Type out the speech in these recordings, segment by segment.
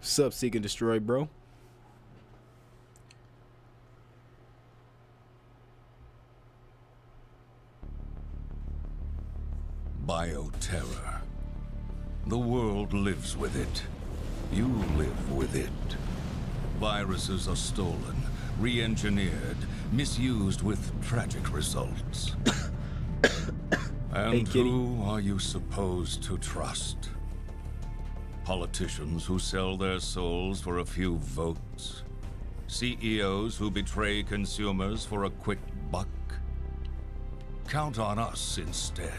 Sup, Seek and Destroy, bro? Bioterror. The world lives with it. You live with it. Viruses are stolen, re-engineered, misused with tragic results. And who are you supposed to trust? Politicians who sell their souls for a few votes? CEOs who betray consumers for a quick buck? Count on us instead.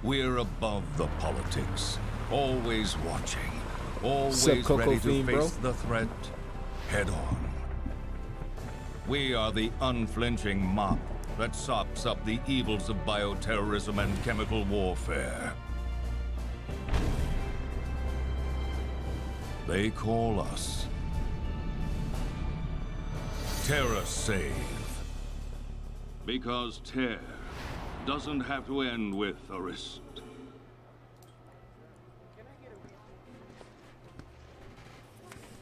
We're above the politics, always watching, always ready to face the threat head on. We are the unflinching mop that sops up the evils of bioterrorism and chemical warfare. They call us Terra Save. Because tear doesn't have to end with a wrist.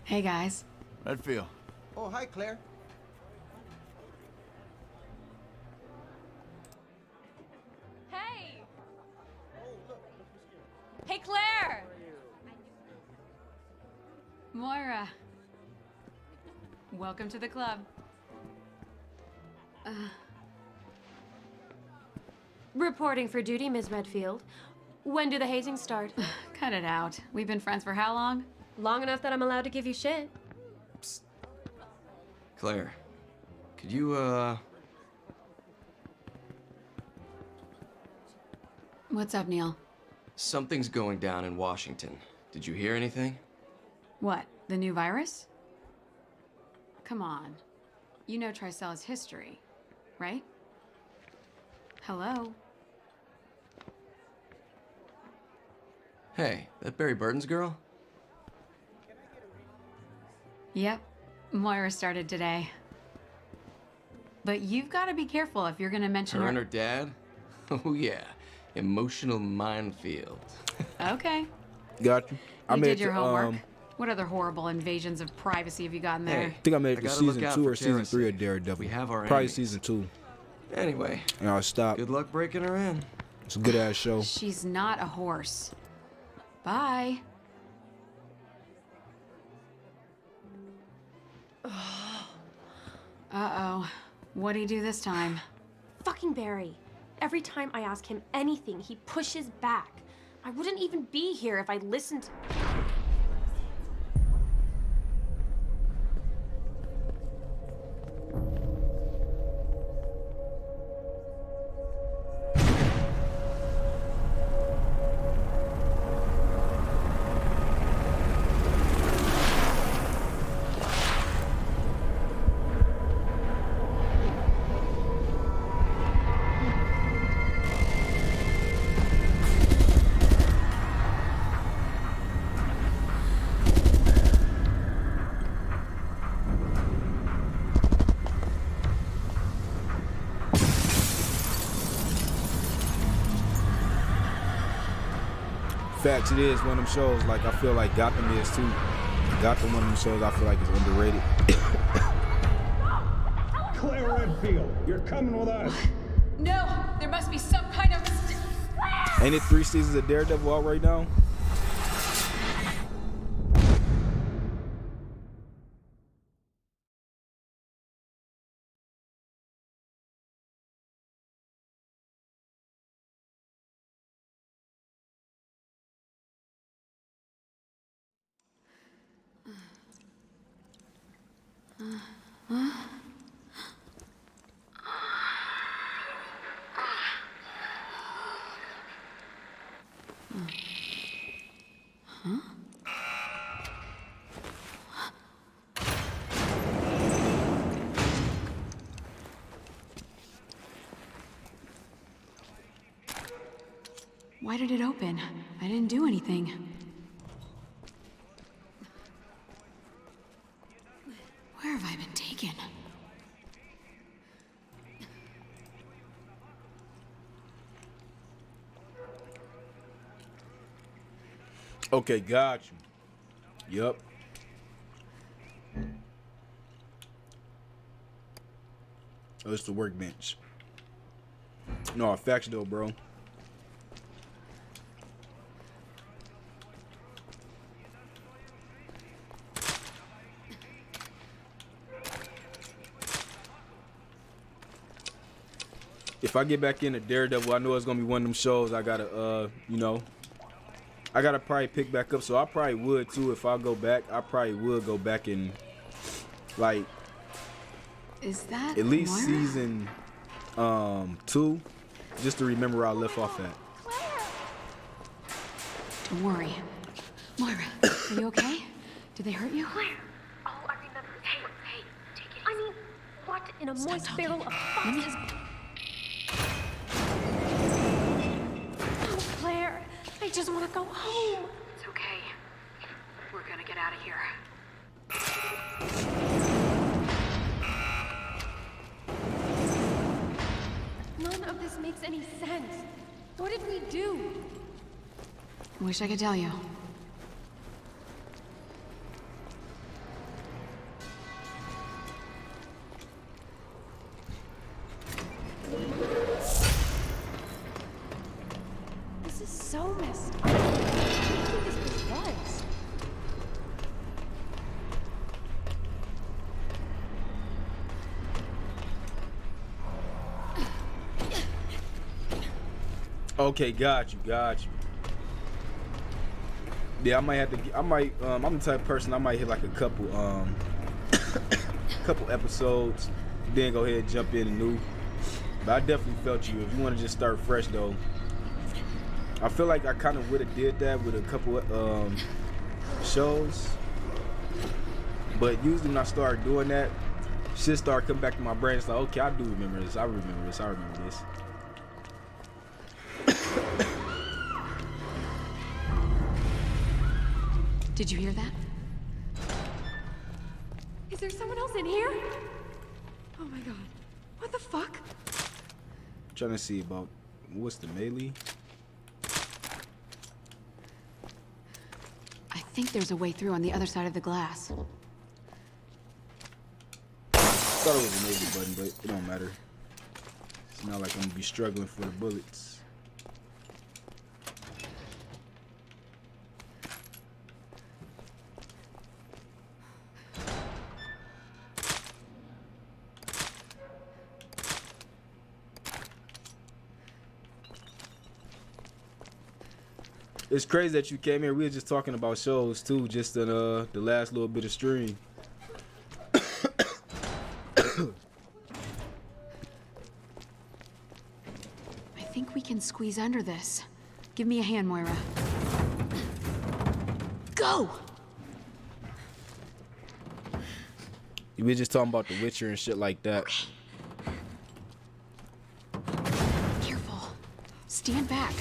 Hey guys. Redfield. Oh, hi, Claire. Hey! Hey, Claire! Moira. Welcome to the club. Reporting for duty, Ms. Redfield. When do the hazings start? Cut it out. We've been friends for how long? Long enough that I'm allowed to give you shit. Psst. Claire, could you, What's up, Neil? Something's going down in Washington. Did you hear anything? What, the new virus? Come on. You know Tricella's history, right? Hello? Hey, that Barry Burton's girl? Yep. Moira started today. But you've got to be careful if you're going to mention Her and her dad? Oh yeah. Emotional minefield. Okay. Got you. You did your homework. What other horrible invasions of privacy have you gotten there? Hey, I think I made it to gotta look season out 2 for or season Terra 3 of Save. Daredevil. We have our Probably enemies. season 2. Anyway, And I'll stop. good luck breaking her in. It's a good ass show. She's not a horse. Bye. Uh-oh. What'd he do this time? Fucking Barry. Every time I ask him anything, he pushes back. I wouldn't even be here if I listened. Facts, it is one of them shows. Like, I feel like Gotham is too. Gotham, one of them shows I feel like is underrated. Claire Redfield, you're coming with us. No! There must be some kind of... Ain't it 3 seasons of Daredevil out right now? Why did it open? I didn't do anything. Where have I been taken? Okay, got you. Yup. Oh, it's the workbench. No, facts though, bro. If I get back into Daredevil, I know it's gonna be one of them shows I gotta, you know, I gotta probably pick back up. So I probably would too if I go back. I probably would go back and like Is that at least Moira? season 2, just to remember where I left off at. Don't worry. Moira, are you okay? Did they hurt you? Claire! Oh, I remember. Hey, take it easy. I mean, what in a Stop moist talking. barrel of Let me- foxes? Oh, Claire, I just want to go home. It's okay. We're gonna get out of here. None of this makes any sense. What did we do? Wish I could tell you. This is so messed up. What do you think this place was? Okay, got you. Yeah, I might have to. I'm the type of person I might hit like a couple couple episodes, then go ahead and jump in anew. But I definitely felt you. If you want to just start fresh though, I feel like I kind of would have did that with a couple shows. But usually when I start doing that, shit start coming back to my brain. It's like, okay, I do remember this. I remember this. Did you hear that? Is there someone else in here? Oh my god. What the fuck? Trying to see about what's the melee. I think there's a way through on the other side of the glass. Thought it was a melee button, but it don't matter. It's not like I'm gonna be struggling for the bullets. It's crazy that you came here. We were just talking about shows too, just in the last little bit of stream. I think we can squeeze under this. Give me a hand, Moira. Go! We were just talking about The Witcher and shit like that. Careful. Stand back.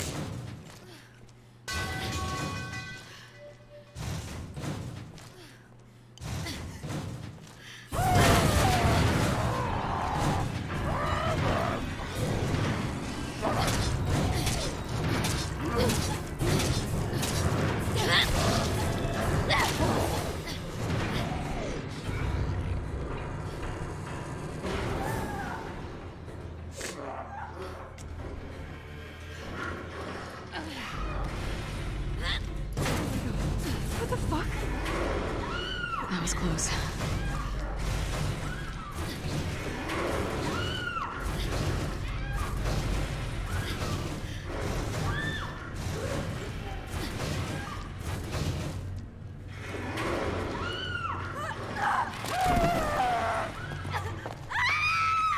What the fuck? That was close.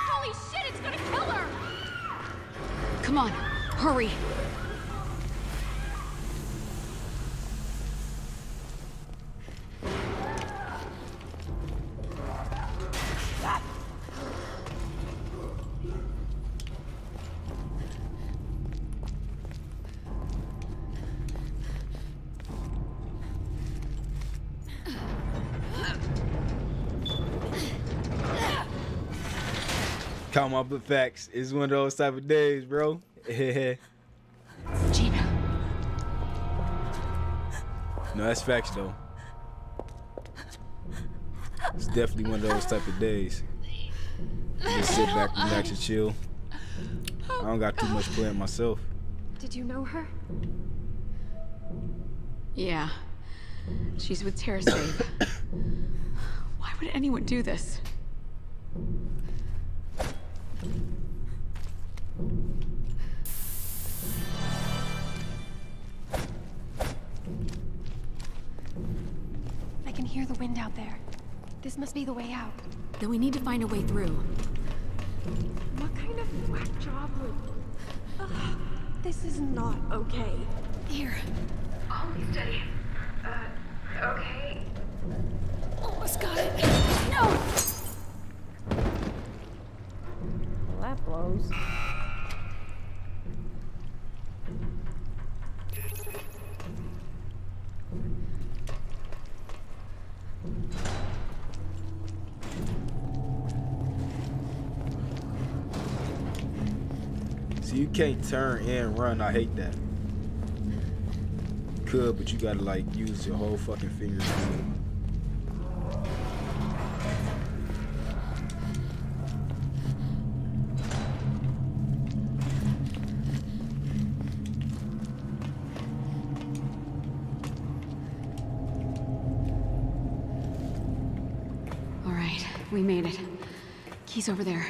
Holy shit, it's gonna kill her! Come on, hurry. Count my book facts. It's one of those type of days, bro. Gina. No, that's facts though. It's definitely one of those type of days. Just sit back, relax, and chill. I don't got too much planned myself. Did you know her? Yeah. She's with TerraSave. Why would anyone do this? I can hear the wind out there. This must be the way out. Then we need to find a way through. What kind of whack job would... Ugh, this is not okay. Here. Hold me steady. Okay. Almost got it. No! Well, that blows. See, you can't turn and run. I hate that. You could, but you gotta like use your whole fucking fingers. All right, we made it. Key's over there.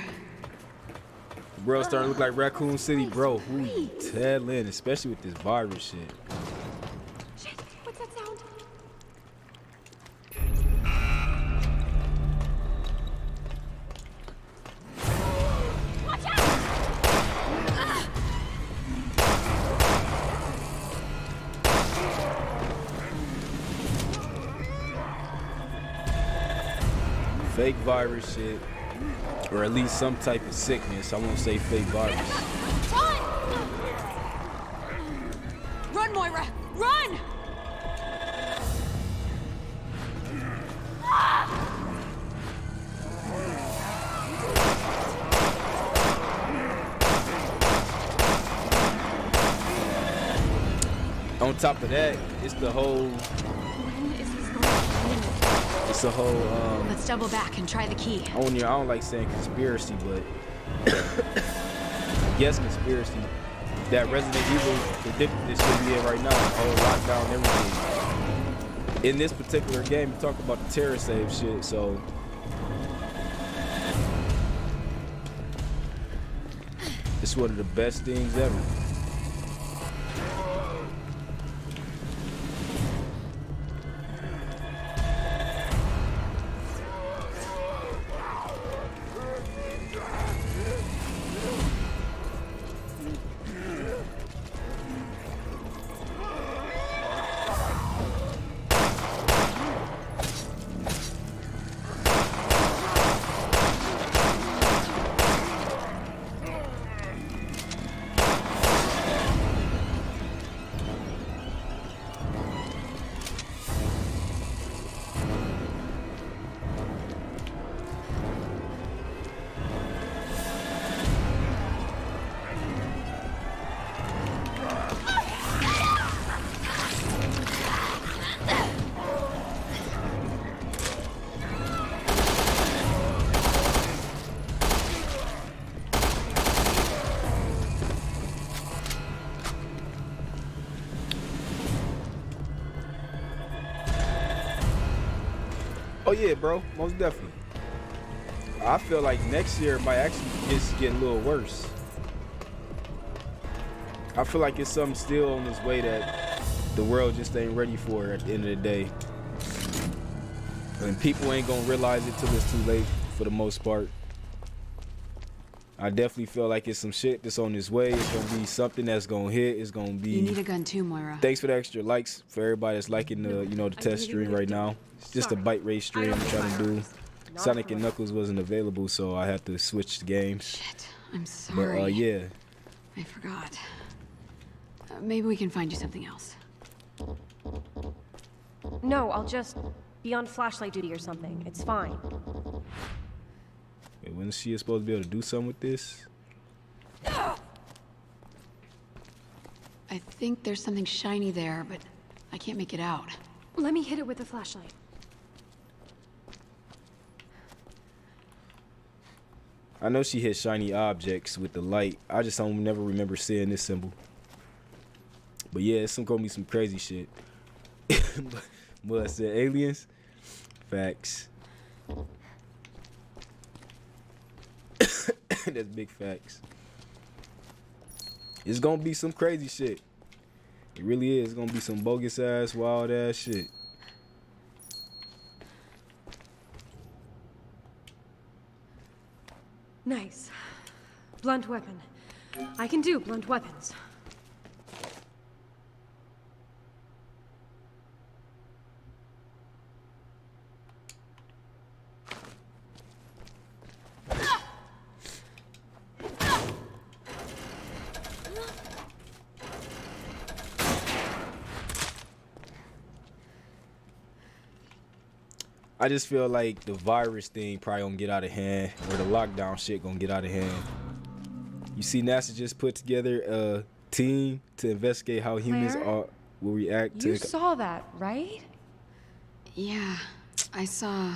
Bro, starting to look like Raccoon City, bro. Who you telling? Especially with this virus shit. Shit, what's that sound? Watch out! Fake virus shit. Or at least some type of sickness. I won't say fake virus. Run! Run, Moira! Run! On top of that, it's the whole... When is this going to end? It's the whole, Let's double back and try the key. I don't like saying conspiracy, but I guess conspiracy. That Resident Evil, the difference this should be in right now, the whole lockdown and everything. In this particular game, you talk about the TerraSave shit, so it's one of the best things ever. Oh yeah, bro, most definitely. I feel like next year might actually just get a little worse. I feel like it's something still on its way that the world just ain't ready for at the end of the day. And people ain't gonna realize it till it's too late for the most part. I definitely feel like it's some shit that's on its way. It's gonna be something that's gonna hit. It's gonna be. You need a gun too, Moira. Thanks for the extra likes for everybody that's liking the, the test stream right now. It's just a Bitrate stream I'm trying to do. Sonic and Knuckles wasn't available, so I had to switch the games. Shit, I'm sorry. But yeah. I forgot. Maybe we can find you something else. No, I'll just be on flashlight duty or something. It's fine. Wait, when is she supposed to be able to do something with this? I think there's something shiny there, but I can't make it out. Let me hit it with the flashlight. I know she hit shiny objects with the light. I just don't never remember seeing this symbol. But yeah, it's gonna be some crazy shit. But I said aliens. Facts. That's big facts. It's gonna be some crazy shit. It really is. It's gonna be some bogus ass, wild ass shit. Nice. Blunt weapon. I can do blunt weapons. I just feel like the virus thing probably gonna get out of hand, or the lockdown shit gonna get out of hand. You see, NASA just put together a team to investigate how humans will react to. You saw that, right? Yeah, I saw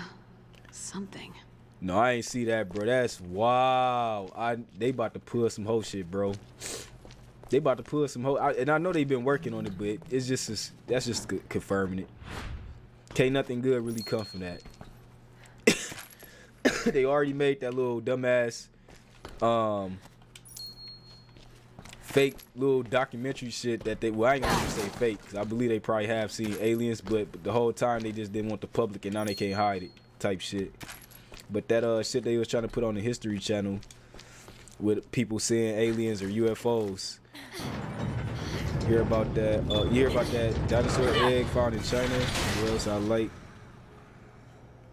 something. No, I ain't see that, bro. That's wow. They about to pull some whole shit, bro. They about to pull some whole, and I know they've been working on it, but it's just that's just confirming it. Can't nothing good really come from that. They already made that little dumbass fake little documentary shit that well, I ain't gonna say fake, because I believe they probably have seen aliens, but the whole time they just didn't want the public, and now they can't hide it type shit. But that shit they was trying to put on the History Channel with people seeing aliens or UFOs. You hear about that? You hear about that dinosaur egg found in China? What else I like?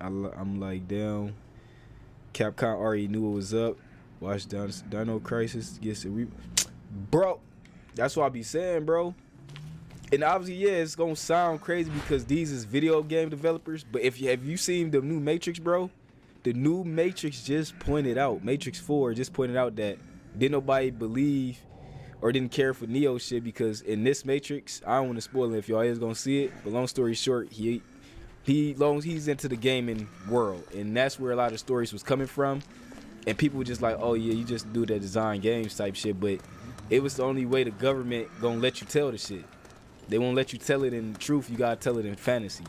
I'm like, damn. Capcom already knew it was up. Watch Dino Crisis gets it. Bro, that's what I be saying, bro. And obviously, yeah, it's gonna sound crazy because these is video game developers. But have you seen the new Matrix, bro? The new Matrix just pointed out, Matrix 4 just pointed out that didn't nobody believe or didn't care for Neo shit, because in this Matrix, I don't want to spoil it if y'all is gonna see it, but long story short, he's into the gaming world, and that's where a lot of stories was coming from. And people were just like, oh yeah, you just do that design games type shit, but it was the only way the government gonna let you tell the shit. They won't let you tell it in truth, you gotta tell it in fantasy,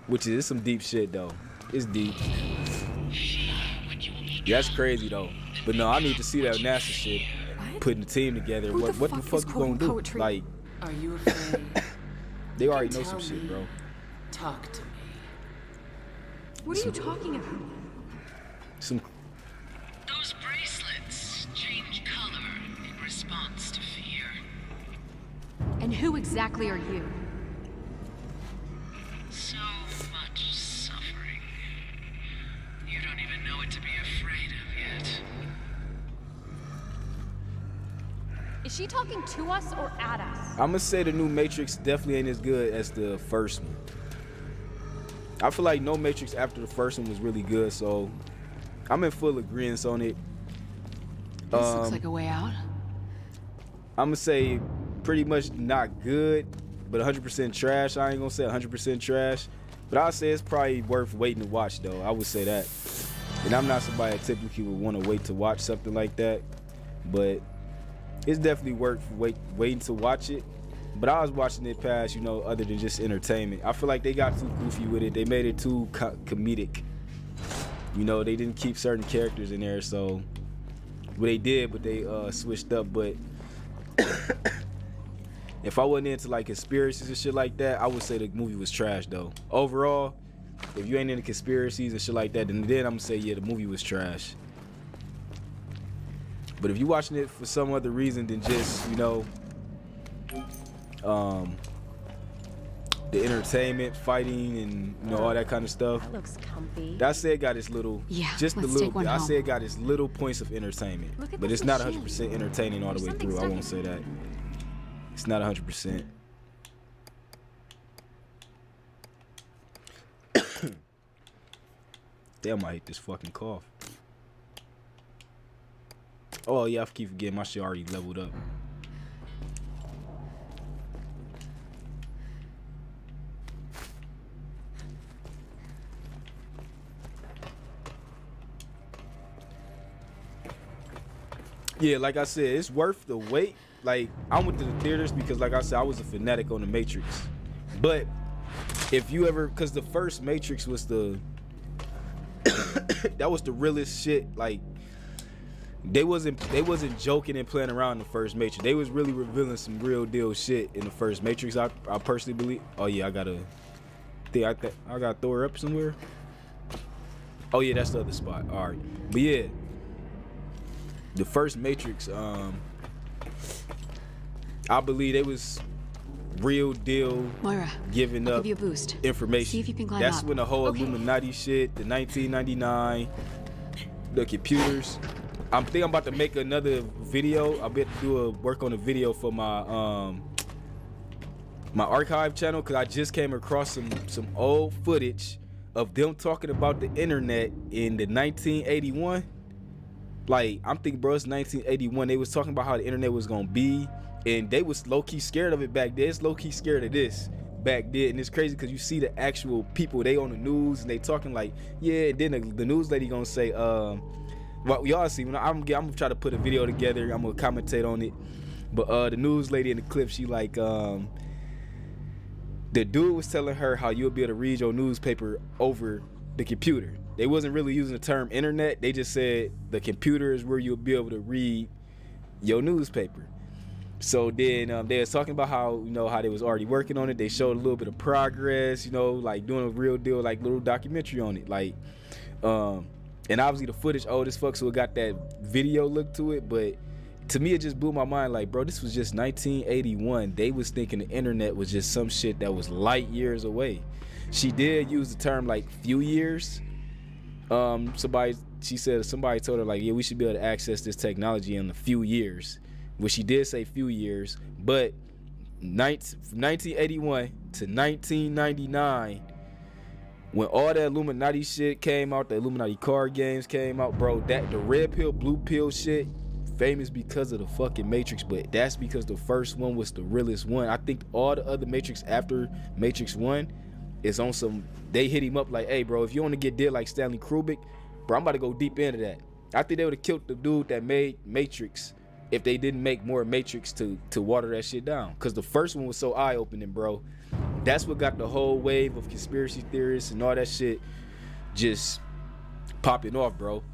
which is some deep shit though. It's deep. Yeah, that's crazy though. But no, I need to see that NASA shit. Putting the team together. What the fuck you gonna do? Poetry? Like, Are you afraid? they already know Tell some shit, me. bro. Talk to me. What are you talking about? Some Those bracelets change color in response to fear. And who exactly are you? So much suffering. You don't even know what to be afraid of yet. Is she talking to us or at us? I'm gonna say the new Matrix definitely ain't as good as the first one. I feel like no Matrix after the first one was really good, so I'm in full agreement on it. This looks like a way out. I'm gonna say pretty much not good, but 100% trash. I ain't gonna say 100% trash, but I'll say it's probably worth waiting to watch though. I would say that. And I'm not somebody that typically would want to wait to watch something like that, but it's definitely worth waiting to watch it. But I was watching it past, other than just entertainment. I feel like they got too goofy with it. They made it too comedic. They didn't keep certain characters in there, so well, they did, but they switched up. But if I wasn't into like conspiracies and shit like that, I would say the movie was trash though. Overall, if you ain't into conspiracies and shit like that, then I'm gonna say yeah, the movie was trash. But if you're watching it for some other reason than just, the entertainment, fighting, and all that kind of stuff. That looks comfy. I say it got its little, just a let's little take one bit. I home. say it got its little points of entertainment, Look at but this it's not machine. 100% entertaining all the way There's through. I something won't say stuck that. It's not 100%. Damn, I hate this fucking cough. Oh yeah, I keep forgetting my shit already leveled up. Yeah, like I said, it's worth the wait. Like, I went to the theaters because, like I said, I was a fanatic on the Matrix. But if you ever, because the first Matrix was the that was the realest shit. Like, they wasn't joking and playing around in the first Matrix. They was really revealing some real deal shit in the first Matrix. I personally believe. Oh yeah, I gotta throw her up somewhere. Oh yeah, that's the other spot. All right, but yeah, the first Matrix. I believe they was real deal Moira, giving I'll up give you a boost. information. See if you can climb That's up. when the whole Okay. Illuminati shit, the 1999, the computers. I think I'm about to make another video. I'll be able to do work on a video for my my archive channel, because I just came across some old footage of them talking about the internet in the 1981. Like, I'm thinking, bro, it's 1981. They was talking about how the internet was gonna be, and they was low-key scared of it back then. It's low-key scared of this back then, and it's crazy because you see the actual people, they on the news and they talking like, yeah, and then the news lady gonna say, well, y'all see, when I'm gonna try to put a video together, I'm gonna commentate on it, but the news lady in the clip, she like, the dude was telling her how you'll be able to read your newspaper over the computer. They wasn't really using the term internet. They just said the computer is where you'll be able to read your newspaper. So then they was talking about how, you know, how they was already working on it. They showed a little bit of progress, you know, like doing a real deal, like little documentary on it. Like, and obviously the footage old as fuck, so it got that video look to it. But to me, it just blew my mind. Like, bro, this was just 1981. They was thinking the internet was just some shit that was light years away. She did use the term like few years. She said somebody told her like, yeah, we should be able to access this technology in a few years. Which she did say few years, but 1981 to 1999, when all the Illuminati shit came out, the Illuminati card games came out, bro, that the red pill, blue pill shit, famous because of the fucking Matrix, but that's because the first one was the realest one. I think all the other Matrix after Matrix 1 is on some, they hit him up like, hey, bro, if you want to get dead like Stanley Kubrick, bro, I'm about to go deep into that. I think they would have killed the dude that made Matrix if they didn't make more Matrix to water that shit down. Because the first one was so eye-opening, bro. That's what got the whole wave of conspiracy theorists and all that shit just popping off, bro.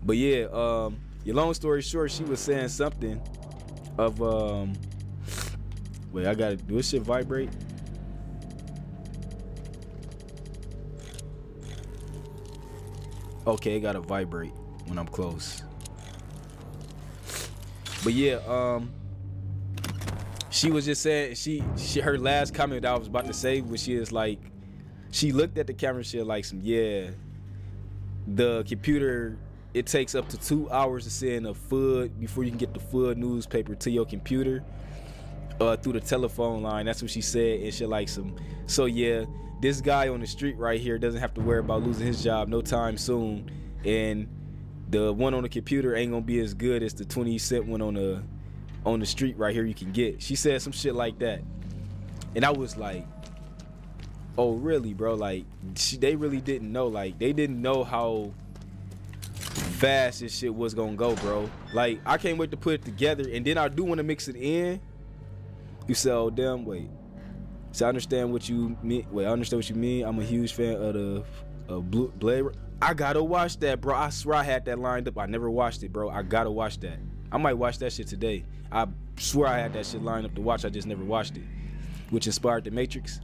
But yeah, your long story short, she was saying something of, wait, I gotta, do this shit vibrate? Okay, it gotta vibrate when I'm close. But yeah, she was just saying, she her last comment that I was about to say was, she is like, she looked at the camera and she like some, yeah, the computer, it takes up to 2 hours to send a FUD before you can get the FUD newspaper to your computer through the telephone line. That's what she said. And she like some, so yeah, this guy on the street right here doesn't have to worry about losing his job no time soon, and the one on the computer ain't gonna be as good as the 20-cent one on the street right here you can get. She said some shit like that, and I was like, oh really, bro? Like, they really didn't know. Like, they didn't know how fast this shit was gonna go, bro. Like, I can't wait to put it together, and then I do want to mix it in. You said, oh damn, wait. So I understand what you mean. Wait, I understand what you mean. I'm a huge fan of the Blue Blade. I gotta watch that, bro. I swear I had that lined up. I never watched it, bro. I gotta watch that. I might watch that shit today. I swear I had that shit lined up to watch. I just never watched it, which inspired the Matrix.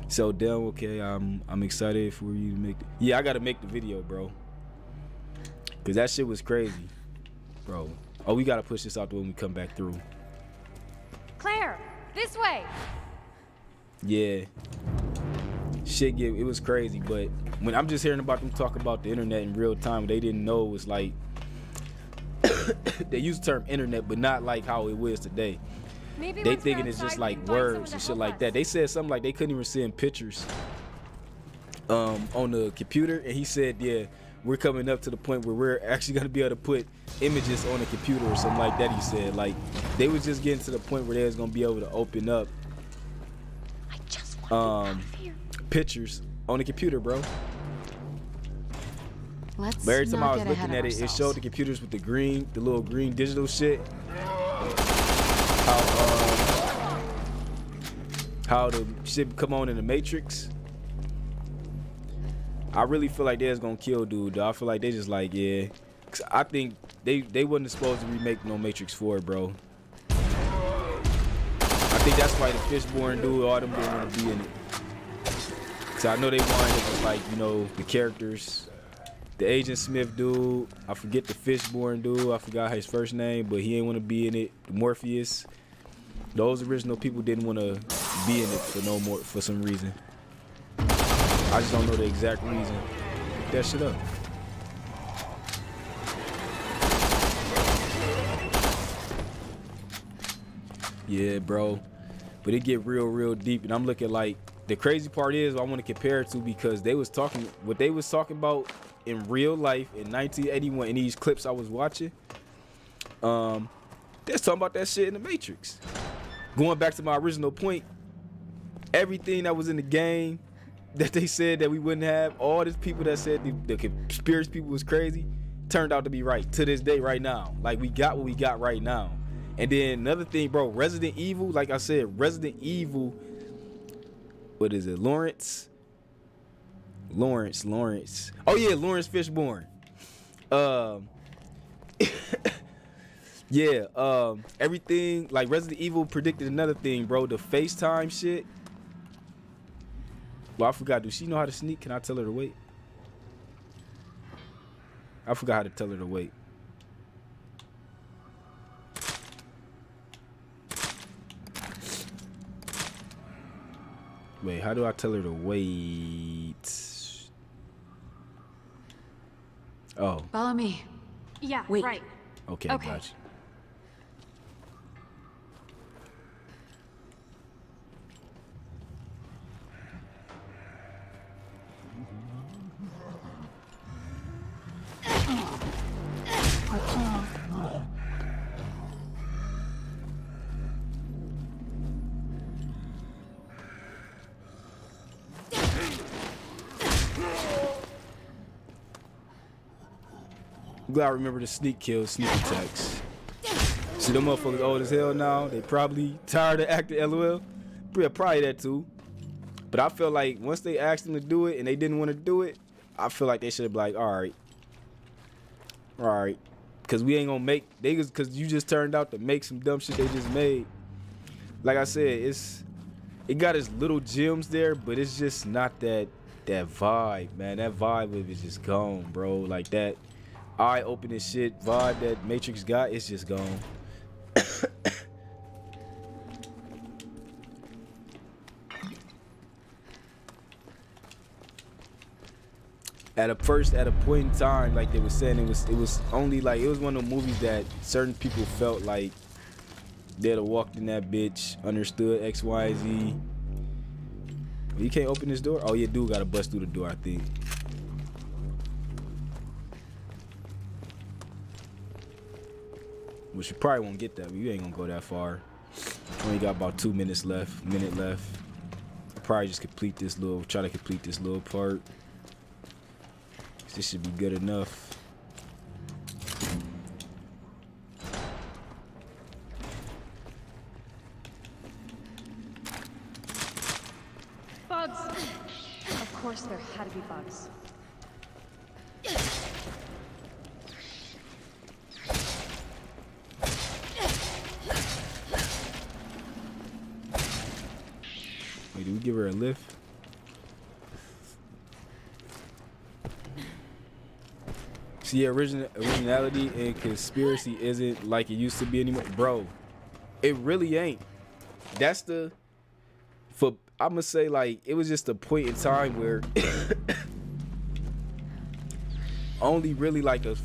So damn, okay. I'm excited for you to make. Yeah, I gotta make the video, bro. Cause that shit was crazy, bro. Oh, we gotta push this out when we come back through. Claire, this way. Yeah, shit, it was crazy. But when I'm just hearing about them talk about the internet in real time, they didn't know it was like they use the term internet, but not like how it was today. Maybe They once we're thinking it's just outside, like we can find someone words to and shit help like us. that. They said something like they couldn't even send pictures on the computer, and he said, yeah, we're coming up to the point where we're actually gonna be able to put images on the computer or something like that. He said, like, they was just getting to the point where they was gonna be able to open up I just want to get out of here. pictures on the computer, bro. Let's But every time I not was get ahead looking of at it, it ourselves. showed the computers with the little green digital shit. How the shit come on in the Matrix. I really feel like they's gonna kill dude, though. I feel like they just like, yeah. 'Cause I think they wasn't supposed to remake no Matrix 4, bro. I think that's why the Fishborn dude, all them didn't want to be in it. Cause I know they wanted just like, you know, the characters. The Agent Smith dude, I forget the Fishborn dude, I forgot his first name, but he ain't want to be in it. Morpheus. Those original people didn't want to be in it for some reason. I just don't know the exact reason. Pick that shit up. Yeah, bro. But it get real deep, and I'm looking like the crazy part is I want to compare it to because they was talking what they was talking about in real life in 1981 in these clips I was watching. They was talking about that shit in the Matrix. Going back to my original point, everything that was in the game that they said that we wouldn't have, all these people that said the conspiracy people was crazy, turned out to be right to this day right now. Like, we got what we got right now. And then another thing, bro, Resident Evil, like I said, Resident Evil, what is it, Lawrence. Oh yeah, Lawrence Fishburne. Yeah, everything, like Resident Evil predicted another thing, bro, the FaceTime shit. Well, I forgot, does she know how to sneak? Can I tell her to wait? I forgot how to tell her to wait. Wait, how do I tell her to wait? Oh. Follow me. Yeah, Wait. right. Okay, Okay. gotcha. I'm glad I remember the sneak kills, sneak attacks. See, them motherfuckers old as hell now. They probably tired of acting LOL. Yeah, probably that too. But I feel like once they asked them to do it and they didn't want to do it, I feel like they should be like, all right. Cause we ain't gonna make, cause you just turned out to make some dumb shit they just made. Like I said, it got its little gems there, but it's just not that vibe, man. That vibe of it is just gone, bro. Like that eye-opening shit vibe that Matrix got, it's just gone. At a point in time, like they were saying, it was only like, it was one of the movies that certain people felt like they'd have walked in that bitch, understood X, Y, Z. You can't open this door? Oh yeah, dude gotta bust through the door, I think. Which you probably won't get that, but you ain't gonna go that far. Only got about 2 minutes left, minute left. Probably just try to complete this little part. This should be good enough. Bugs! Of course there had to be bugs. Wait, do we give her a lift? See, originality and conspiracy isn't like it used to be anymore, bro. It really ain't. That's I'm gonna say, like, it was just a point in time where only really like a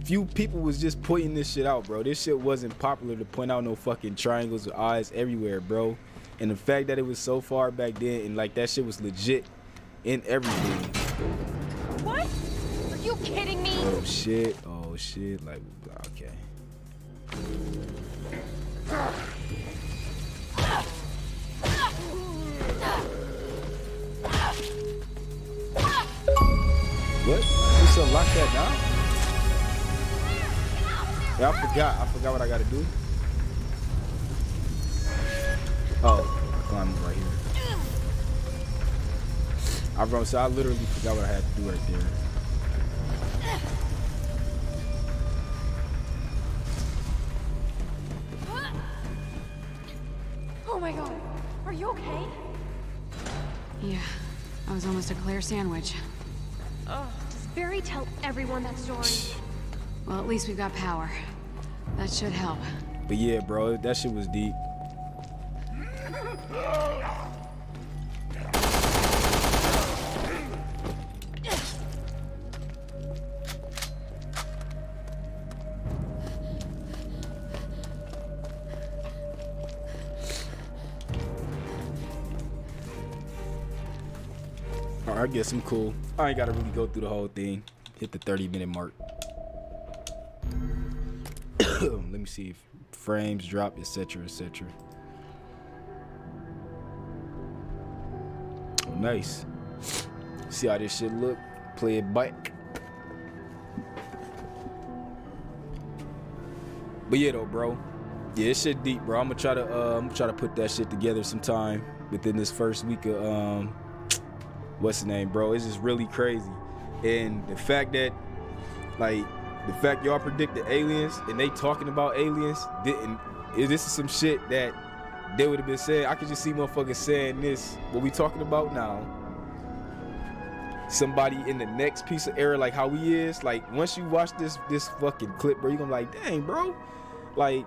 few people was just pointing this shit out, bro. This shit wasn't popular to point out no fucking triangles with eyes everywhere, bro. And the fact that it was so far back then and like that shit was legit in everything. What? Are you kidding me? Oh shit, like, okay. What? just unlock that now? Yeah, I forgot what I gotta do. Oh, climb right here. I literally forgot what I had to do right there. Oh my god. Are you okay? Yeah, I was almost a Claire sandwich. Does Barry tell everyone that story? Well, at least we've got power. That should help. But yeah, bro, that shit was deep. I guess I'm cool. I ain't gotta really go through the whole thing. Hit the 30-minute mark. Let me see if frames drop, etc., etc. Oh, nice. See how this shit look. Play it back. But yeah, though, bro. Yeah, this shit deep, bro. I'm gonna try to put that shit together sometime within this first week of what's the name, bro? It's just really crazy. And the fact that, like, y'all predicted aliens and they talking about aliens, this is some shit that they would have been saying. I could just see motherfuckers saying this, what we talking about now. Somebody in the next piece of era, like how he is, like, once you watch this fucking clip, bro, you gonna be like, dang, bro. Like,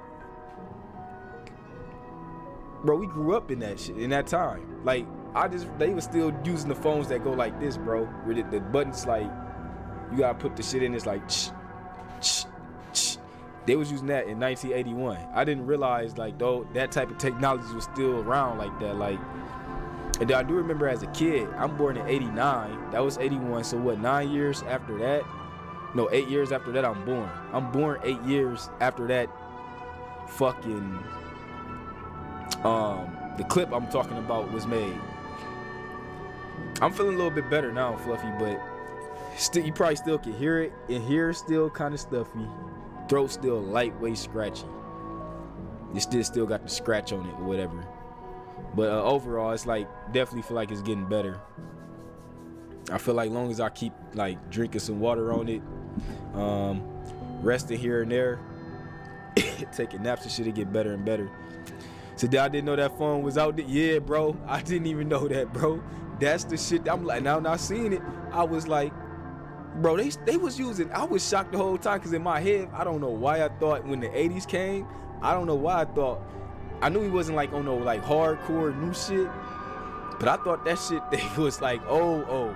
bro, we grew up in that shit, in that time. Like, they were still using the phones that go like this, bro. Where the buttons, like, you gotta put the shit in, it's like, they was using that in 1981. I didn't realize, like, though, that type of technology was still around like that. Like, and I do remember as a kid, I'm born in 89, that was 81, so what, 9 years after that? No, 8 years after that, I'm born. I'm born 8 years after that fucking, the clip I'm talking about was made. I'm feeling a little bit better now, Fluffy, but still, you probably still can hear it. And hair still kind of stuffy. Throat still lightweight scratchy. It still got the scratch on it or whatever. But overall, it's like, definitely feel like it's getting better. I feel like long as I keep like drinking some water on it, resting here and there, taking naps and shit, it get better and better. So I didn't know that phone was out there. Yeah, bro, I didn't even know that, bro. That's the shit. I'm like, now not seeing it, I was like, bro, they was using, I was shocked the whole time, because in my head, I don't know why I thought when the 80s came, I don't know why I thought, I knew he wasn't like on no like hardcore new shit, but I thought that shit, they was like, oh,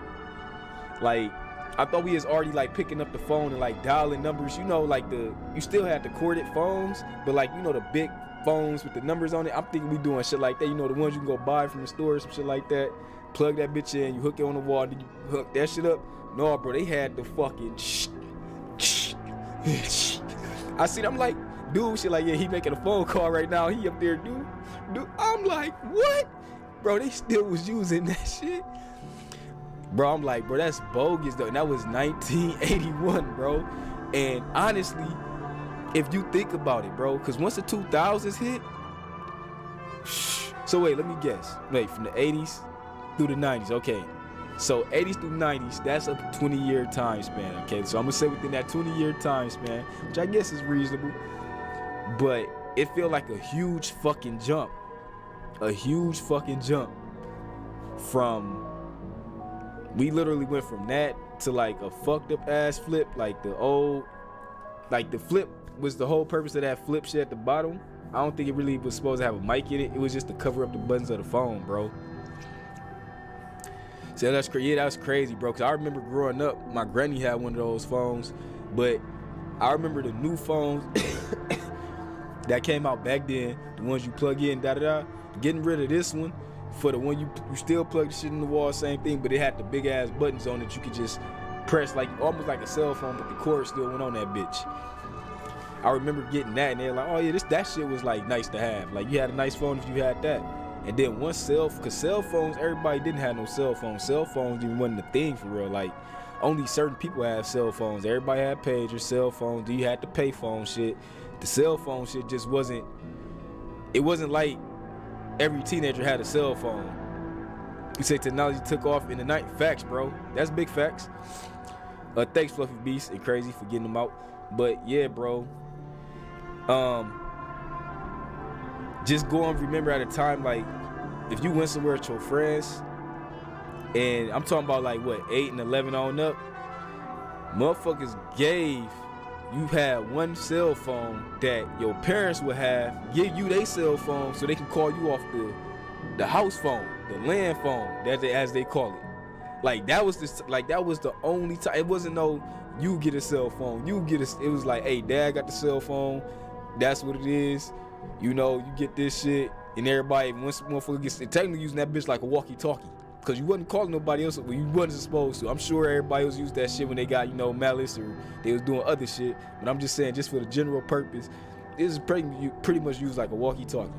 like, I thought we was already like picking up the phone and like dialing numbers, you know, like you still had the corded phones, but like, you know, the big phones with the numbers on it. I'm thinking we doing shit like that, you know, the ones you can go buy from the store, some shit like that. Plug that bitch in, you hook it on the wall, then you hook that shit up. No, bro, they had the fucking I see, I'm like, dude, shit like, yeah, he making a phone call right now. He up there, dude. I'm like, what? Bro, they still was using that shit. Bro, I'm like, bro, that's bogus though. And that was 1981, bro. And honestly, if you think about it, bro, because once the 2000s hit, so wait, let me guess. Wait, from the 80s through the 90s, okay. So 80s through 90s, that's a 20-year time span, okay? So I'm gonna say within that 20-year time span, which I guess is reasonable, but it feel like a huge fucking jump. A huge fucking jump from, we literally went from that to like a fucked up ass flip, like the old, like the flip was the whole purpose of that flip shit at the bottom. I don't think it really was supposed to have a mic in it. It was just to cover up the buttons of the phone, bro. So that's crazy. Yeah, that was crazy, bro. Cause I remember growing up, my granny had one of those phones, but I remember the new phones that came out back then, the ones you plug in, getting rid of this one for the one you still plug the shit in the wall, same thing, but it had the big ass buttons on it you could just press, like almost like a cell phone, but the cord still went on that bitch. I remember getting that, and they're like, oh yeah, that shit was like nice to have. Like, you had a nice phone if you had that. And then once cause cell phones, everybody didn't have no cell phones. Cell phones even wasn't a thing for real. Like, only certain people have cell phones. Everybody had pagers, cell phones. You had the pay phone shit. The cell phone shit just wasn't. It wasn't like every teenager had a cell phone. You say technology took off in the night. Facts, bro. That's big facts. Thanks, Fluffy Beast and Crazy, for getting them out. But yeah, bro. Just go and remember at a time, like, if you went somewhere with your friends, and I'm talking about like what, 8 and 11 on up, motherfuckers you had one cell phone that your parents would give you their cell phone so they can call you off the house phone, the land phone, as they call it. Like that was the only time. It wasn't no you get a cell phone, it was like, hey, dad got the cell phone, that's what it is. You know, you get this shit, and everybody, once motherfucker gets, technically using that bitch like a walkie-talkie, because you wasn't calling nobody else, you wasn't supposed to. I'm sure everybody was used that shit when they got, you know, malice or they was doing other shit, but I'm just saying, just for the general purpose, this is pretty much used like a walkie-talkie.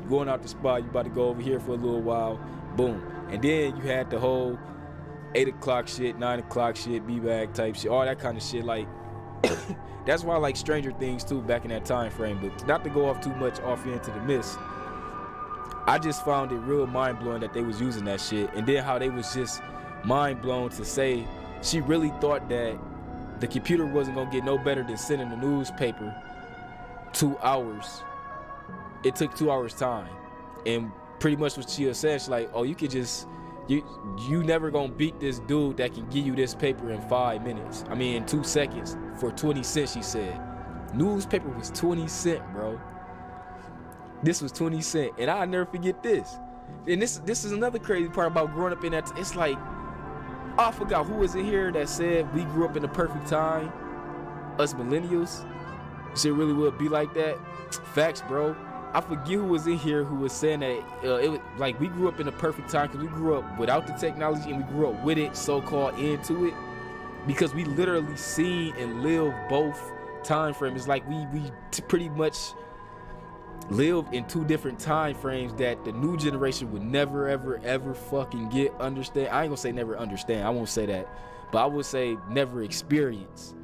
Going out the spot, you about to go over here for a little while, boom. And then you had the whole 8 o'clock shit, 9 o'clock shit, B-bag type shit, all that kind of shit. Like, that's why I like Stranger Things too, back in that time frame. But not to go off too much off into the mist, I just found it real mind-blowing that they was using that shit. And then how they was just mind-blown to say she really thought that the computer wasn't gonna get no better than sending a newspaper 2 hours. It took 2 hours time. And pretty much what she was saying, she's like, oh, you could just, you never gonna beat this dude that can give you this paper in 5 minutes. I mean, in 2 seconds for 20 cents, she said. Newspaper was 20 cents, bro. This was 20 cents. And I'll never forget this. And this is another crazy part about growing up in that. It's like, I forgot who was in here that said we grew up in the perfect time. Us millennials. Shit really would be like that. Facts, bro. I forget who was in here who was saying that it was like we grew up in the perfect time because we grew up without the technology and we grew up with it, so-called into it, because we literally seen and lived both time frames. It's like we pretty much lived in 2 different time frames that the new generation would never, ever fucking understand. I ain't gonna say never understand. I won't say that, but I would say never experience.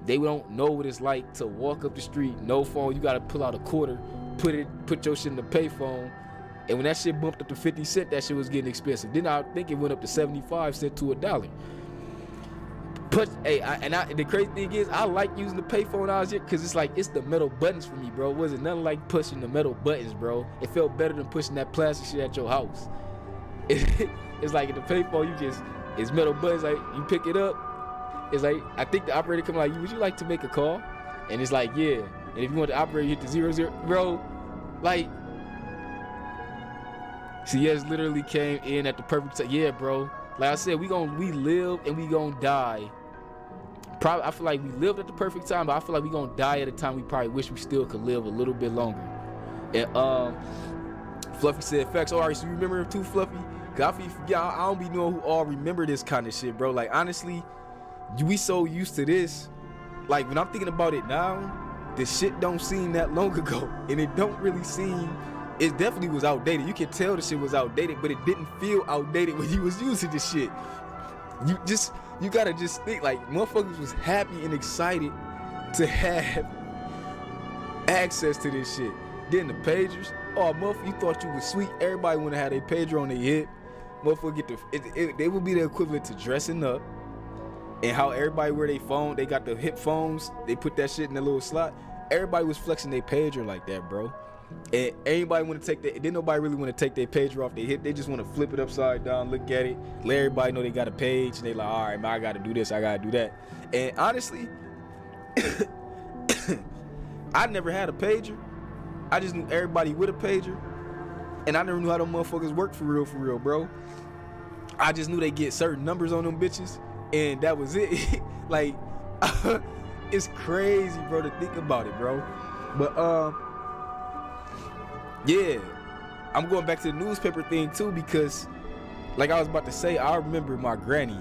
They don't know what it's like to walk up the street, no phone. You gotta pull out a quarter, put your shit in the payphone, and when that shit bumped up to 50 cents, that shit was getting expensive. Then I think it went up to 75 cents to $1. But hey, the crazy thing is, I like using the payphone out here because it's like it's the metal buttons for me, bro. It wasn't nothing like pushing the metal buttons, bro. It felt better than pushing that plastic shit at your house. It's like in the payphone, it's metal buttons. Like you pick it up, it's like I think the operator come like, would you like to make a call? And it's like, yeah. And if you want the operator, you hit the 00, bro. Like, CS literally came in at the perfect time. Yeah, bro. Like I said, we live and we gonna die. Probably, I feel like we lived at the perfect time, but I feel like we gonna die at a time we probably wish we still could live a little bit longer. And Fluffy said facts. All right, so you remember him too, Fluffy? Cause I don't be knowing who all remember this kind of shit, bro. Like honestly, we so used to this. Like when I'm thinking about it now, this shit don't seem that long ago, and it don't really seem. It definitely was outdated. You can tell the shit was outdated, but it didn't feel outdated when you was using this shit. You gotta just think like motherfuckers was happy and excited to have access to this shit. Then the pagers, oh motherfucker, you thought you was sweet. Everybody wanna have their pager on their hip. Motherfucker get they would be the equivalent to dressing up. And how everybody wear their phone, they got the hip phones, they put that shit in the little slot. Everybody was flexing their pager like that, bro. And anybody want to take that, then nobody really want to take their pager off their hip. They just want to flip it upside down, look at it, let everybody know they got a page, and they like, all right, man, I got to do this, I got to do that. And honestly, I never had a pager. I just knew everybody with a pager, and I never knew how them motherfuckers work for real, bro. I just knew they get certain numbers on them bitches, and that was it. Like, it's crazy, bro, to think about it, bro. But yeah, I'm going back to the newspaper thing too, because like I was about to say, I remember my granny,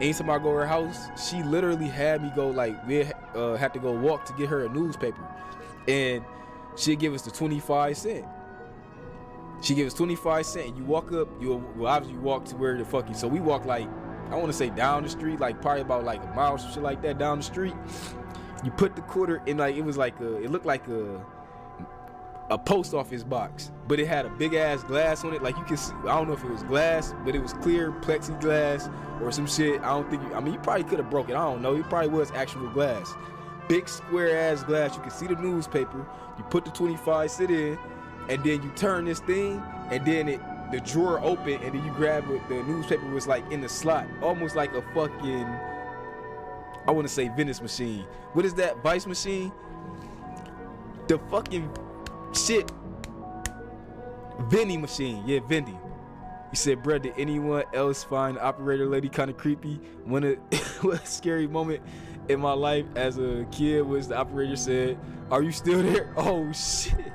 anytime I go to her house, she literally had me go, like, we had to go walk to get her a newspaper, and she'd give us the 25 cent. She gave us 25 cent, and you walk up, obviously you walk to where the fucking, so we walk like I want to say down the street, like probably about like a mile or shit like that down the street. You put the quarter in, like, it was like it looked like a post office box, but it had a big ass glass on it. Like, you can see, I don't know if it was glass, but it was clear plexiglass or some shit. I don't think you probably could have broke it. I don't know. It probably was actual glass. Big square ass glass. You can see the newspaper. You put the 25 cent in, and then you turn this thing, and then the drawer open, and then you grab it. The newspaper was like in the slot, almost like a fucking, I want to say Venice machine. What is that? Vice machine? The fucking shit. Vending machine. Yeah, vending. He said, bruh, did anyone else find the operator lady kind of creepy? One scary moment in my life as a kid was the operator said, are you still there? Oh, shit.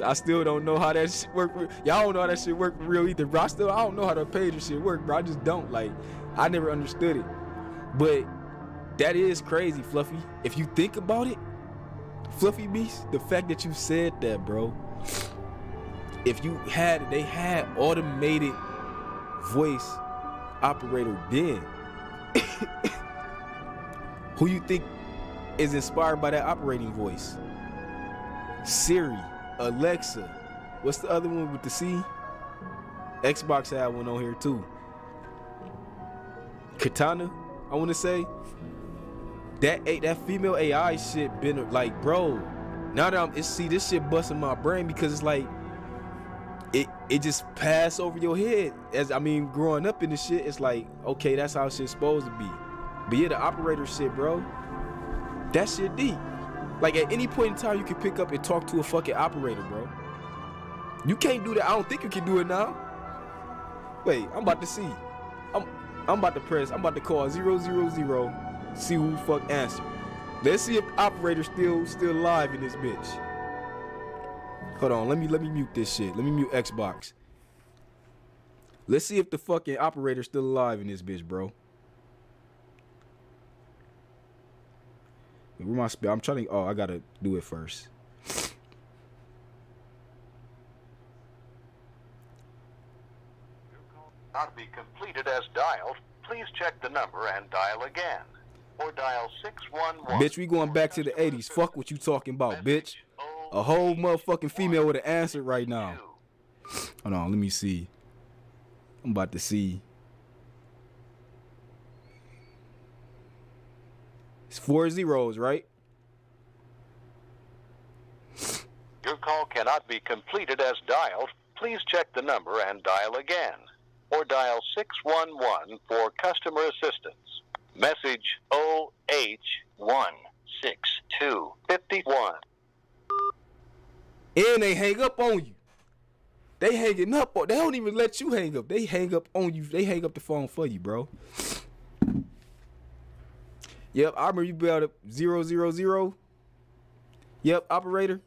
I still don't know how that shit work. Y'all don't know how that shit work for real either, bro. I don't know how the pager shit work, bro. I just don't. Like, I never understood it. But that is crazy, Fluffy. If you think about it, Fluffy Beast, the fact that you said that, bro. If they had automated voice operator then, who you think is inspired by that operating voice? Siri, Alexa, what's the other one with the C? Xbox had one on here too. Katana, I want to say. That female AI shit been like, bro. Now that this shit busting my brain, because it's like it just passed over your head. Growing up in this shit, it's like, okay, that's how shit's supposed to be. But yeah, the operator shit, bro, that shit deep. Like, at any point in time, you can pick up and talk to a fucking operator, bro. You can't do that. I don't think you can do it now. Wait, I'm about to see. I'm about to call 000. See who the fuck answer. Let's see if the operator's still alive in this bitch. Hold on, let me mute this shit. Let me mute Xbox. Let's see if the fucking operator's still alive in this bitch, bro. Where my spell? I'm trying to. Oh, I gotta do it first. Not be completed as dialed. Please check the number and dial again. Or dial 611. Bitch, we going back to the 80s. Fuck what you talking about, bitch. A whole motherfucking female would have answered right now. Hold on, let me see. I'm about to see. It's 4 zeros, right? Your call cannot be completed as dialed. Please check the number and dial again. Or dial 611 for customer assistance. Message OH16251. And they hang up on you. They hanging up on. They don't even let you hang up. They hang up on you. They hang up the phone for you, bro. Yep, I remember you brought up 000. Yep, operator.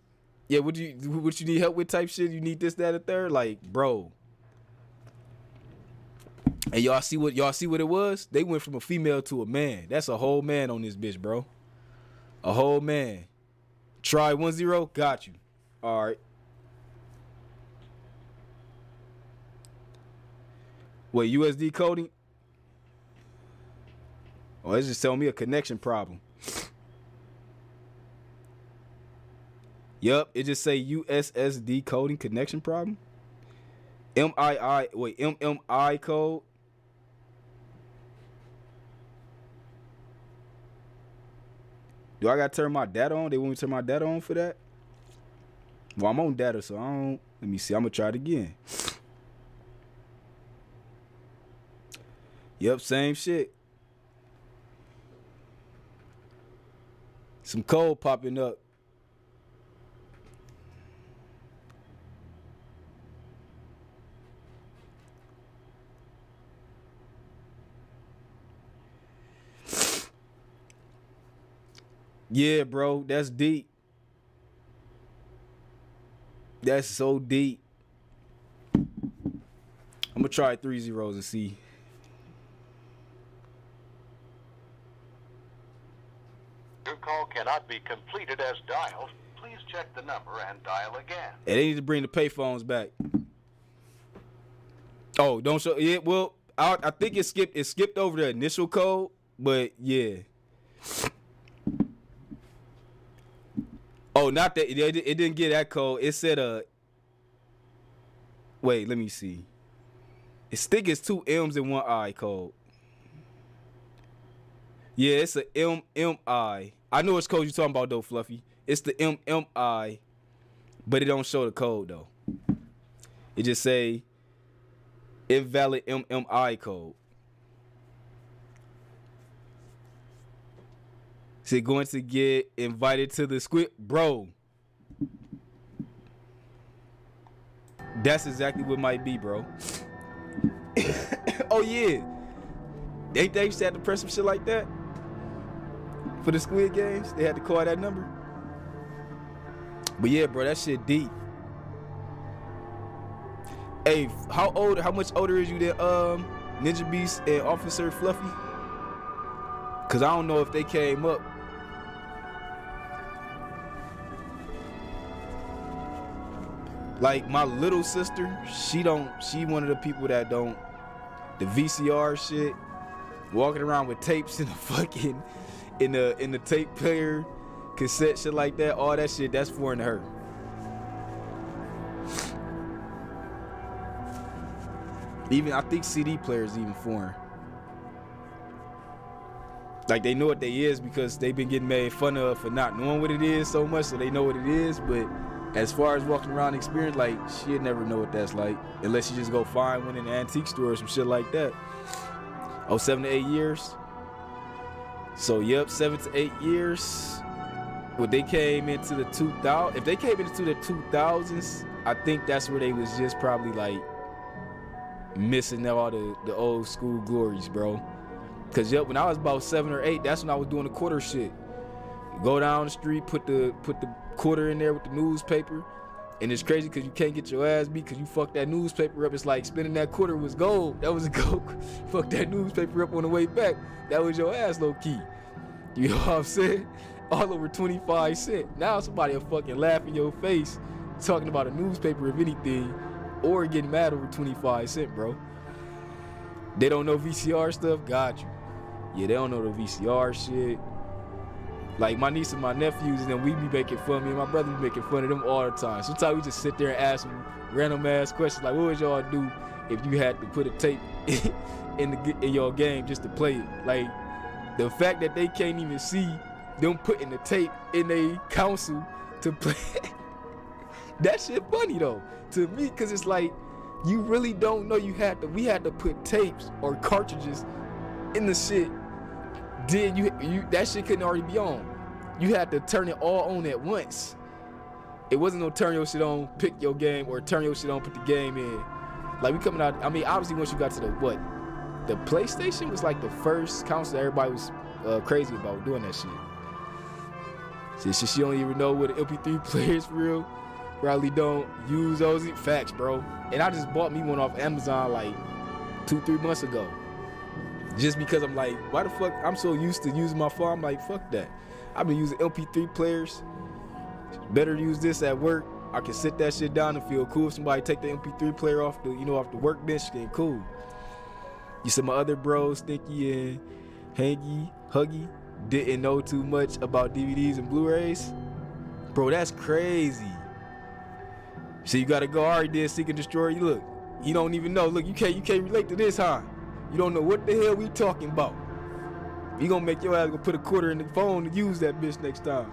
Yeah, what you need help with type shit? You need this, that, and third? Like, bro. And y'all see what it was? They went from a female to a man. That's a whole man on this bitch, bro. A whole man. Try 10. Got you. All right. Wait, USD coding? Oh, it's just telling me a connection problem. Yup, it just say USSD coding connection problem. MMI code. Do I gotta turn my data on? They want me to turn my data on for that? Well, I'm on data, so I don't. Let me see. I'm gonna try it again. Yep, same shit. Some code popping up. Yeah, bro, that's deep. That's so deep. I'm gonna try 3 zeros and see. Your call cannot be completed as dialed. Please check the number and dial again. And they need to bring the payphones back. Oh, don't show. Yeah, well, I think it skipped over the initial code, but yeah. Oh, not that it didn't get that code. It said wait, let me see. I think it's 2 M's and 1 I code. Yeah, it's a MMI. I know which code you're talking about though, Fluffy. It's the MMI, but it don't show the code though. It just say invalid MMI code. Is it going to get invited to the squid? Bro, that's exactly what might be, bro. Oh yeah, they used to have to press some shit like that for the Squid Games. They had to call that number. But yeah, bro, that shit deep. Hey, how much older is you than Ninja Beast and Officer Fluffy? Cause I don't know if they came up. Like my little sister, she one of the people that don't, the VCR shit, walking around with tapes in the fucking, in the tape player, cassette shit like that, all that shit, that's foreign to her. Even, I think CD players even foreign. Like they know what they is because they've been getting made fun of for not knowing what it is so much, so they know what it is, but as far as walking around experience, like, she'd never know what that's like unless you just go find one in an antique store or some shit like that. Oh, 7 to 8 years. So, yep, 7 to 8 years. When they came into the 2000s, if they came into the 2000s, I think that's where they was just probably like missing all the old school glories, bro. Cause yep, when I was about 7 or 8, that's when I was doing the quarter shit. Go down the street, put the quarter in there with the newspaper, and it's crazy because you can't get your ass beat because you fucked that newspaper up. It's like spending that quarter was gold. That was a gold. Fuck that newspaper up on the way back. That was your ass, low key. You know what I'm saying? All over 25 cents. Now somebody will fucking laugh in your face talking about a newspaper, if anything, or getting mad over 25 cents, bro. They don't know VCR stuff. Got you. Yeah, they don't know the VCR shit. Like my niece and my nephews, and then we be making fun of me and my brother be making fun of them all the time. Sometimes we just sit there and ask them random ass questions like, what would y'all do if you had to put a tape in your game just to play it? Like the fact that they can't even see them putting the tape in a console to play, that shit funny though to me, cause it's like you really don't know we had to put tapes or cartridges in the shit. Then you that shit couldn't already be on. You had to turn it all on at once. It wasn't no turn your shit on, pick your game, or turn your shit on, put the game in. Like we coming out, I mean, obviously once you got to the PlayStation was like the first console everybody was crazy about doing that shit. She don't even know what an MP3 player is for real. Probably don't use those. Facts, bro. And I just bought me one off Amazon like 2-3 months ago. Just because I'm like, why the fuck? I'm so used to using my phone. I'm like, fuck that. I've been using MP3 players. Better to use this at work. I can sit that shit down and feel cool. If somebody take the MP3 player off the workbench, getting cool. You said my other bros, Stinky and Huggy, didn't know too much about DVDs and Blu-rays. Bro, that's crazy. So you gotta go, already did Seek and Destroy. You look, you don't even know. Look, you can't relate to this, huh? You don't know what the hell we talking about. You gonna make your ass go put a quarter in the phone to use that bitch next time.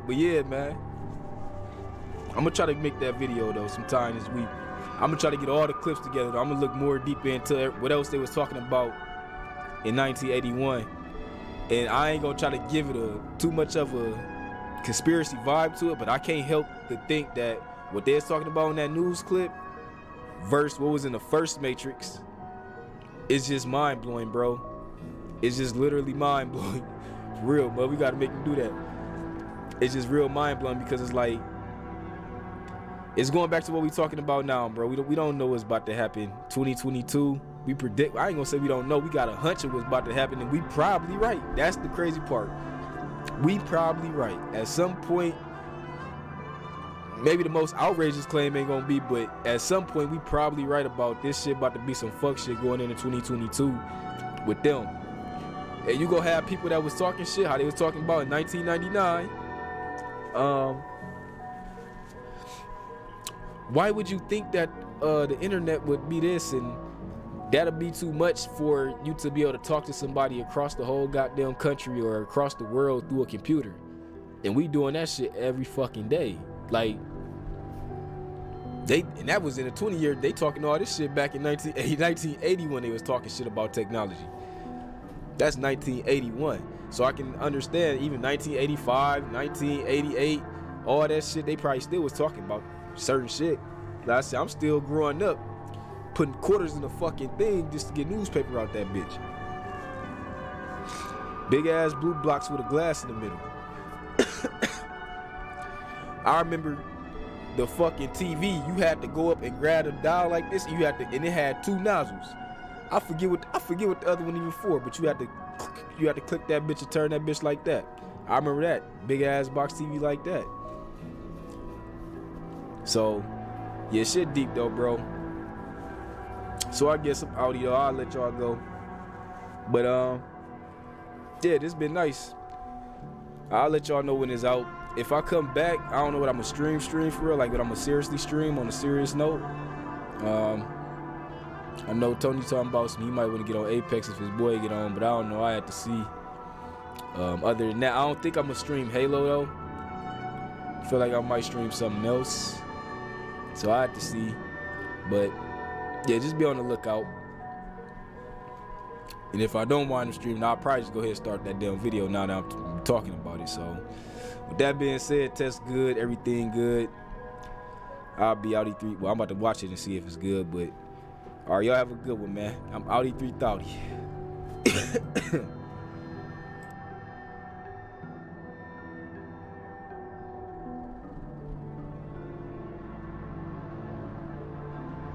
But yeah, man. I'm gonna try to make that video though sometime this week. I'm gonna try to get all the clips together though. I'm gonna look more deep into what else they was talking about in 1981. And I ain't gonna try to give it too much of a conspiracy vibe to it, but I can't help to think that what they was talking about in that news clip versus what was in the first Matrix, it's just mind-blowing, bro. It's just literally mind-blowing. For real, but we gotta make them do that. It's just real mind-blowing because it's like, it's going back to what we talking about now, bro. We don't know what's about to happen. 2022, we predict. I ain't gonna say we don't know. We got a hunch of what's about to happen, and we probably right. That's the crazy part. We probably right. At some point, maybe the most outrageous claim ain't gonna be, but at some point we probably right about this shit about to be some fuck shit going into 2022 with them. And you gonna have people that was talking shit, how they was talking about in 1999. Why would you think that the internet would be this and that'll be too much for you to be able to talk to somebody across the whole goddamn country or across the world through a computer? And we doing that shit every fucking day. Like, and that was in the 20 years, they talking all this shit back in 1980 when they was talking shit about technology. That's 1981. So I can understand even 1985, 1988, all that shit, they probably still was talking about certain shit. Like I said, I'm still growing up, putting quarters in the fucking thing just to get newspaper out that bitch. Big ass blue blocks with a glass in the middle. I remember the fucking TV, you had to go up and grab a dial like this, and you had to, and it had 2 nozzles. I forget what the other one even for, but you had to click that bitch and turn that bitch like that. I remember that big ass box TV like that. So yeah, shit deep though, bro. So I guess I'm out, though. I'll let y'all go. But yeah, this been nice. I'll let y'all know when it's out. If I come back, I don't know what I'm gonna stream for real, like what I'm gonna seriously stream on a serious note. I know Tony talking about he might want to get on Apex if his boy get on, but I don't know. I had to see. Other than that, I don't think I'm gonna stream Halo though. I feel like I might stream something else, so I had to see. But yeah, just be on the lookout. And if I don't wind up streaming, I'll probably just go ahead and start that damn video now that I'm talking about it. So with that being said, test good, everything good. I'll be out E3. Well, I'm about to watch it and see if it's good, but all right, y'all have a good one, man. I'm out E3 Thoughty.